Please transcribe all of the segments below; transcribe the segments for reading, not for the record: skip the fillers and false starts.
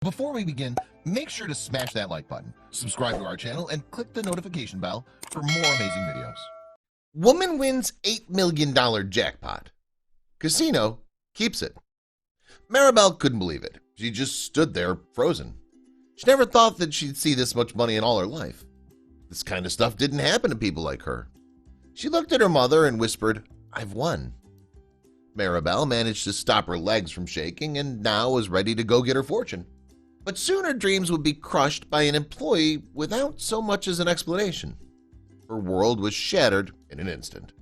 Before we begin, make sure to smash that like button, subscribe to our channel, and click the notification bell for more amazing videos. Woman wins $8 million jackpot. Casino keeps it. Maribel couldn't believe it. She just stood there frozen. She never thought that she'd see this much money in all her life. This kind of stuff didn't happen to people like her. She looked at her mother and whispered, "I've won." Maribel managed to stop her legs from shaking and now was ready to go get her fortune. But soon her dreams would be crushed by an employee without so much as an explanation. Her world was shattered in an instant.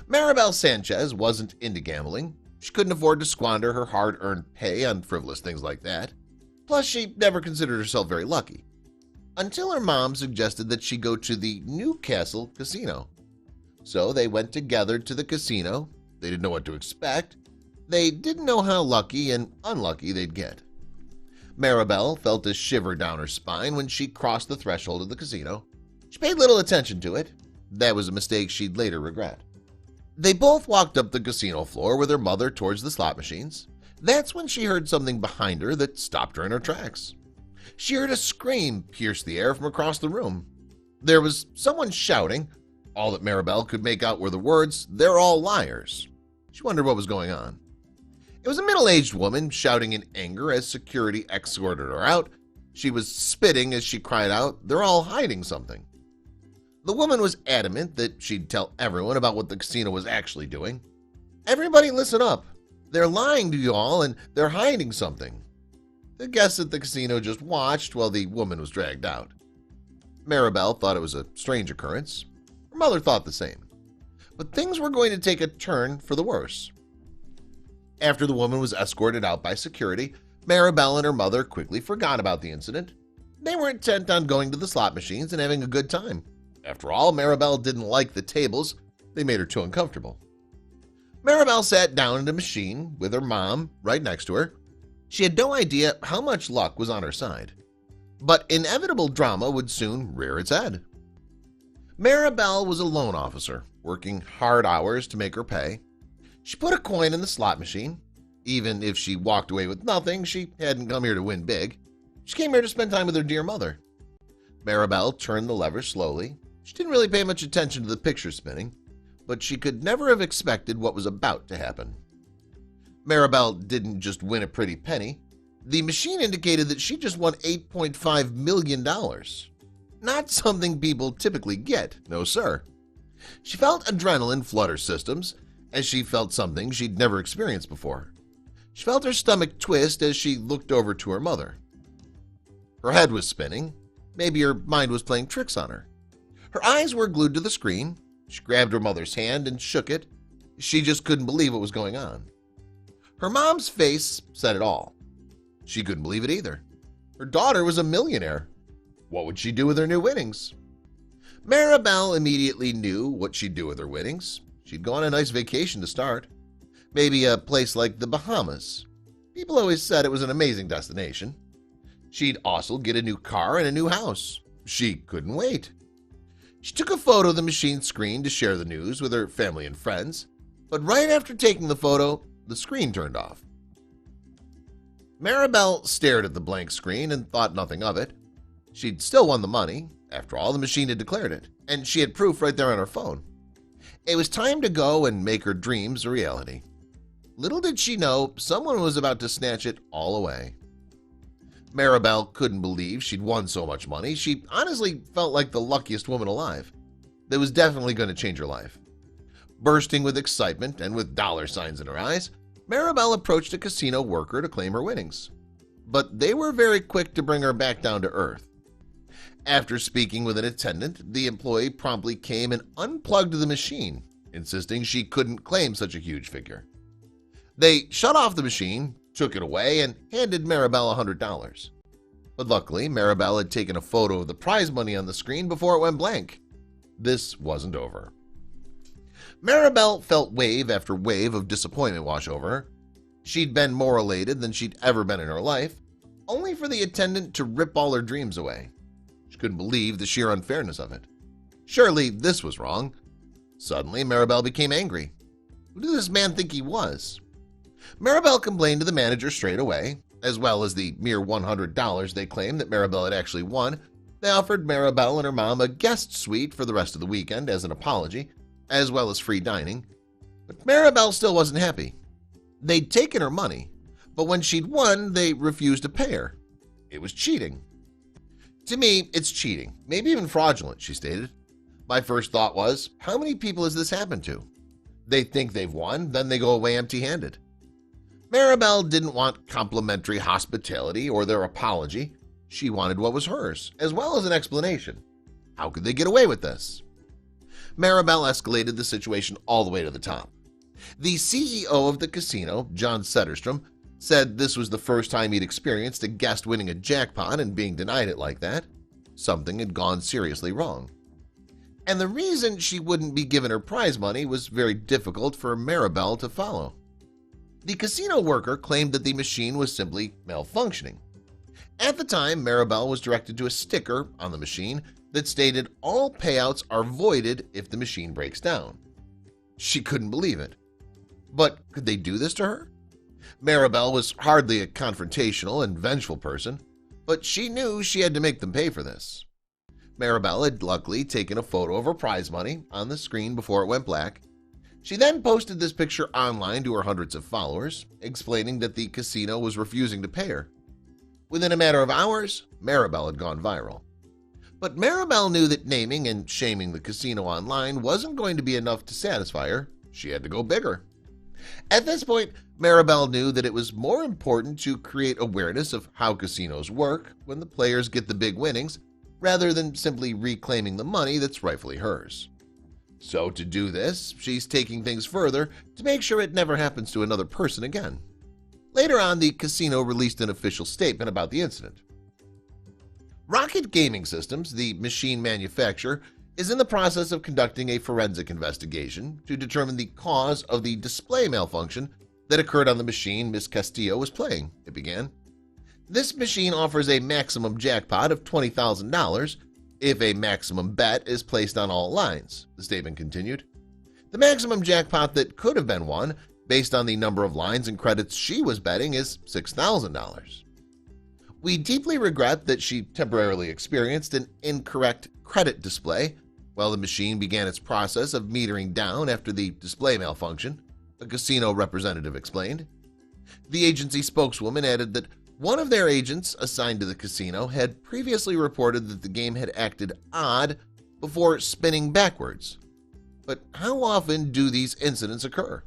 Maribel Sanchez wasn't into gambling. She couldn't afford to squander her hard-earned pay on frivolous things like that. Plus, she never considered herself very lucky. Until her mom suggested that she go to the Newcastle casino. So they went together to the casino. They didn't know what to expect. They didn't know how lucky and unlucky they'd get. Maribel felt a shiver down her spine when she crossed the threshold of the casino. She paid little attention to it. That was a mistake she'd later regret. They both walked up the casino floor with her mother towards the slot machines. That's when she heard something behind her that stopped her in her tracks. She heard a scream pierce the air from across the room. There was someone shouting. All that Maribel could make out were the words, "They're all liars." She wondered what was going on. It was a middle-aged woman shouting in anger as security escorted her out. She was spitting as she cried out, "They're all hiding something." The woman was adamant that she'd tell everyone about what the casino was actually doing. "Everybody listen up. They're lying to you all and they're hiding something." The guests at the casino just watched while the woman was dragged out. Maribel thought it was a strange occurrence. Her mother thought the same. But things were going to take a turn for the worse. After the woman was escorted out by security, Maribel and her mother quickly forgot about the incident. They were intent on going to the slot machines and having a good time. After all, Maribel didn't like the tables. They made her too uncomfortable. Maribel sat down in a machine with her mom right next to her. She had no idea how much luck was on her side. But inevitable drama would soon rear its head. Maribel was a loan officer, working hard hours to make her pay. She put a coin in the slot machine. Even if she walked away with nothing, she hadn't come here to win big. She came here to spend time with her dear mother. Maribel turned the lever slowly. She didn't really pay much attention to the picture spinning, but she could never have expected what was about to happen. Maribel didn't just win a pretty penny. The machine indicated that she just won $8.5 million. Not something people typically get, no sir. She felt adrenaline flood her systems as she felt something she'd never experienced before. She felt her stomach twist as she looked over to her mother. Her head was spinning. Maybe her mind was playing tricks on her. Her eyes were glued to the screen. She grabbed her mother's hand and shook it. She just couldn't believe what was going on. Her mom's face said it all. She couldn't believe it either. Her daughter was a millionaire. What would she do with her new winnings? Maribel immediately knew what she'd do with her winnings. She'd go on a nice vacation to start. Maybe a place like the Bahamas. People always said it was an amazing destination. She'd also get a new car and a new house. She couldn't wait. She took a photo of the machine screen to share the news with her family and friends. But right after taking the photo, the screen turned off. Maribel stared at the blank screen and thought nothing of it. She'd still won the money. After all, the machine had declared it, and she had proof right there on her phone. It was time to go and make her dreams a reality. Little did she know, someone was about to snatch it all away. Maribel couldn't believe she'd won so much money. She honestly felt like the luckiest woman alive. That was definitely going to change her life. Bursting with excitement and with dollar signs in her eyes, Maribel approached a casino worker to claim her winnings. But they were very quick to bring her back down to earth. After speaking with an attendant, the employee promptly came and unplugged the machine, insisting she couldn't claim such a huge figure. They shut off the machine, took it away, and handed Maribel $100. But luckily, Maribel had taken a photo of the prize money on the screen before it went blank. This wasn't over. Maribel felt wave after wave of disappointment wash over her. She'd been more elated than she'd ever been in her life, only for the attendant to rip all her dreams away. She couldn't believe the sheer unfairness of it. Surely this was wrong. Suddenly, Maribel became angry. Who did this man think he was? Maribel complained to the manager straight away, as well as the mere $100 they claimed that Maribel had actually won. They offered Maribel and her mom a guest suite for the rest of the weekend as an apology, as well as free dining. But Maribel still wasn't happy. They'd taken her money, but when she'd won, they refused to pay her. It was cheating. To me, it's cheating, maybe even fraudulent, she stated. My first thought was, how many people has this happened to? They think they've won, then they go away empty-handed. Maribel didn't want complimentary hospitality or their apology. She wanted what was hers, as well as an explanation. How could they get away with this? Maribel escalated the situation all the way to the top. The CEO of the casino, John Setterstrom, said this was the first time he'd experienced a guest winning a jackpot and being denied it like that. Something had gone seriously wrong. And the reason she wouldn't be given her prize money was very difficult for Maribel to follow. The casino worker claimed that the machine was simply malfunctioning. At the time, Maribel was directed to a sticker on the machine that stated all payouts are voided if the machine breaks down. She couldn't believe it. But could they do this to her? Maribel was hardly a confrontational and vengeful person, but she knew she had to make them pay for this. Maribel had luckily taken a photo of her prize money on the screen before it went black. She then posted this picture online to her hundreds of followers, explaining that the casino was refusing to pay her. Within a matter of hours, Maribel had gone viral. But Maribel knew that naming and shaming the casino online wasn't going to be enough to satisfy her. She had to go bigger. At this point, Maribel knew that it was more important to create awareness of how casinos work when the players get the big winnings, rather than simply reclaiming the money that's rightfully hers. So to do this, she's taking things further to make sure it never happens to another person again. Later on, the casino released an official statement about the incident. Rocket Gaming Systems, the machine manufacturer, is in the process of conducting a forensic investigation to determine the cause of the display malfunction that occurred on the machine Miss Castillo was playing, it began. This machine offers a maximum jackpot of $20,000 if a maximum bet is placed on all lines, the statement continued. The maximum jackpot that could have been won, based on the number of lines and credits she was betting, is $6,000. We deeply regret that she temporarily experienced an incorrect credit display while the machine began its process of metering down after the display malfunction, a casino representative explained. The agency spokeswoman added that one of their agents assigned to the casino had previously reported that the game had acted odd before spinning backwards. But how often do these incidents occur?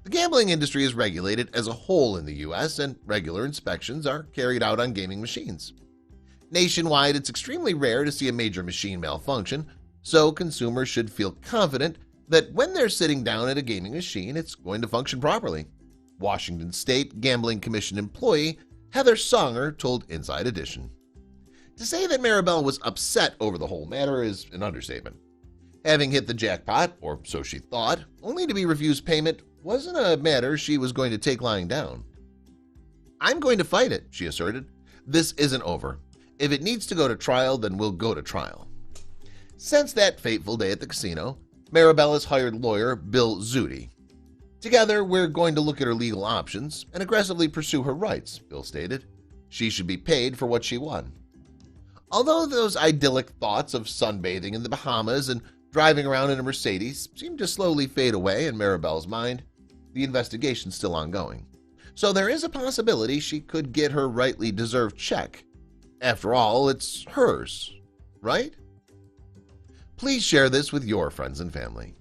The gambling industry is regulated as a whole in the U.S., and regular inspections are carried out on gaming machines. Nationwide, it's extremely rare to see a major machine malfunction, so consumers should feel confident that when they're sitting down at a gaming machine, it's going to function properly. Washington State Gambling Commission employee Heather Songer told Inside Edition. To say that Maribel was upset over the whole matter is an understatement. Having hit the jackpot, or so she thought, only to be refused payment wasn't a matter she was going to take lying down. I'm going to fight it, she asserted. This isn't over. If it needs to go to trial, then we'll go to trial. Since that fateful day at the casino, Maribel has hired lawyer Bill Zudi. Together, we're going to look at her legal options and aggressively pursue her rights, Bill stated. She should be paid for what she won. Although those idyllic thoughts of sunbathing in the Bahamas and driving around in a Mercedes seem to slowly fade away in Maribel's mind, the investigation's still ongoing. So there is a possibility she could get her rightly deserved check. After all, it's hers, right? Please share this with your friends and family.